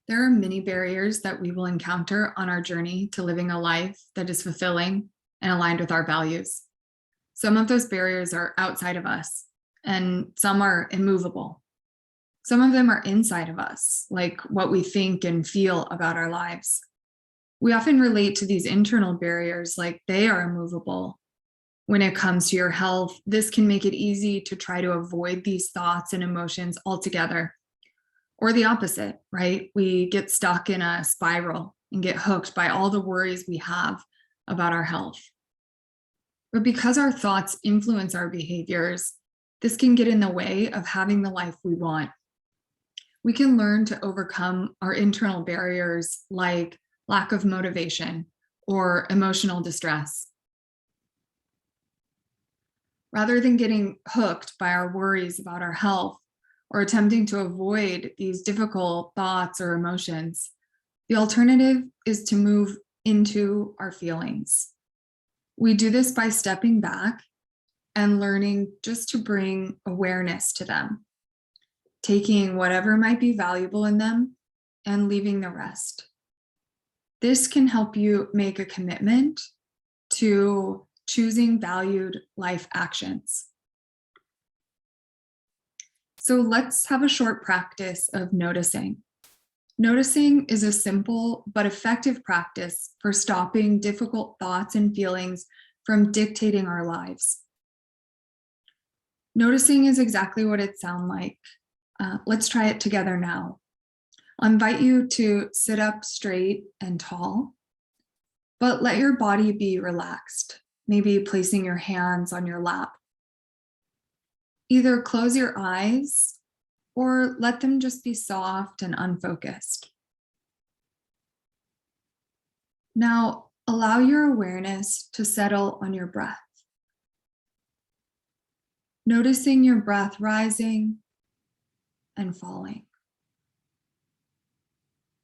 There are many barriers that we will encounter on our journey to living a life that is fulfilling and aligned with our values. Some of those barriers are outside of us, and some are immovable. Some of them are inside of us, like what we think and feel about our lives. We often relate to these internal barriers like they are immovable. When it comes to your health, this can make it easy to try to avoid these thoughts and emotions altogether. Or the opposite, right? We get stuck in a spiral and get hooked by all the worries we have about our health. But because our thoughts influence our behaviors, this can get in the way of having the life we want. We can learn to overcome our internal barriers like lack of motivation or emotional distress. Rather than getting hooked by our worries about our health or attempting to avoid these difficult thoughts or emotions, the alternative is to move into our feelings. We do this by stepping back and learning just to bring awareness to them, taking whatever might be valuable in them and leaving the rest. This can help you make a commitment to choosing valued life actions. So let's have a short practice of noticing. Noticing is a simple but effective practice for stopping difficult thoughts and feelings from dictating our lives. Noticing is exactly what it sounds like. Let's try it together now. I'll invite you to sit up straight and tall, but let your body be relaxed, maybe placing your hands on your lap. Either close your eyes or let them just be soft and unfocused. Now, allow your awareness to settle on your breath. Noticing your breath rising and falling.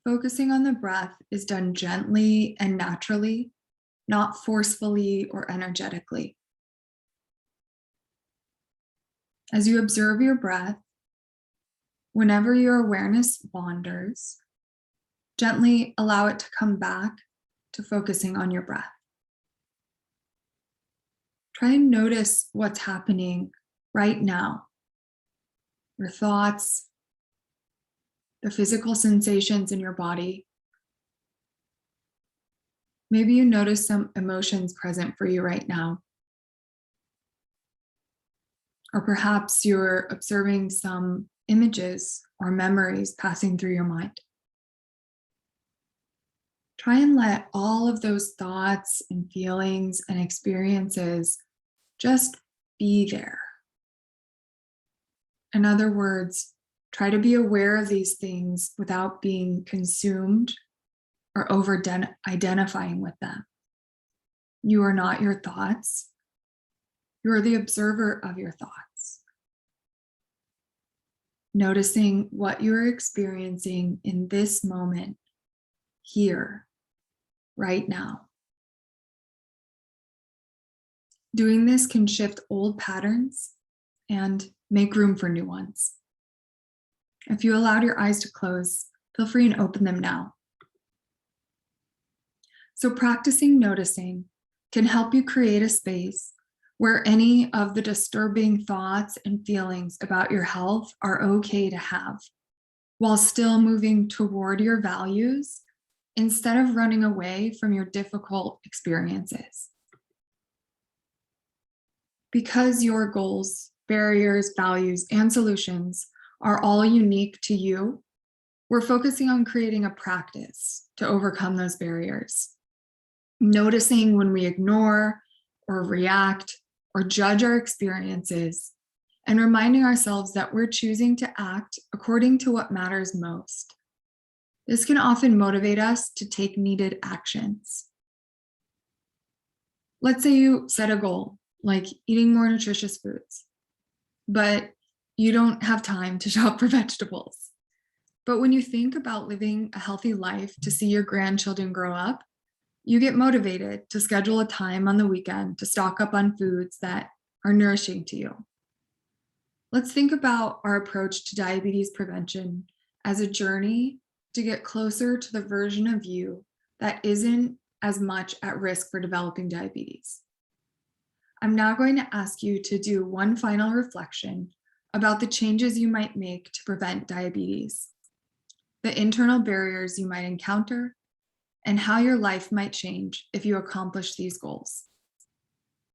Focusing on the breath is done gently and naturally, not forcefully or energetically. As you observe your breath, whenever your awareness wanders, gently allow it to come back to focusing on your breath. Try and notice what's happening right now. Your thoughts, the physical sensations in your body. Maybe you notice some emotions present for you right now. Or perhaps you're observing some images or memories passing through your mind. Try and let all of those thoughts and feelings and experiences just be there. In other words, try to be aware of these things without being consumed or over-identifying with them. You are not your thoughts. You are the observer of your thoughts. Noticing what you're experiencing in this moment, here, right now. Doing this can shift old patterns and make room for new ones. If you allowed your eyes to close, feel free and open them now. So practicing noticing can help you create a space where any of the disturbing thoughts and feelings about your health are okay to have, while still moving toward your values instead of running away from your difficult experiences. Because your goals, barriers, values, and solutions are all unique to you, we're focusing on creating a practice to overcome those barriers. Noticing when we ignore or react or judge our experiences, and reminding ourselves that we're choosing to act according to what matters most. This can often motivate us to take needed actions. Let's say you set a goal, like eating more nutritious foods, but you don't have time to shop for vegetables. But when you think about living a healthy life to see your grandchildren grow up, you get motivated to schedule a time on the weekend to stock up on foods that are nourishing to you. Let's think about our approach to diabetes prevention as a journey to get closer to the version of you that isn't as much at risk for developing diabetes. I'm now going to ask you to do one final reflection about the changes you might make to prevent diabetes, the internal barriers you might encounter, and how your life might change if you accomplish these goals.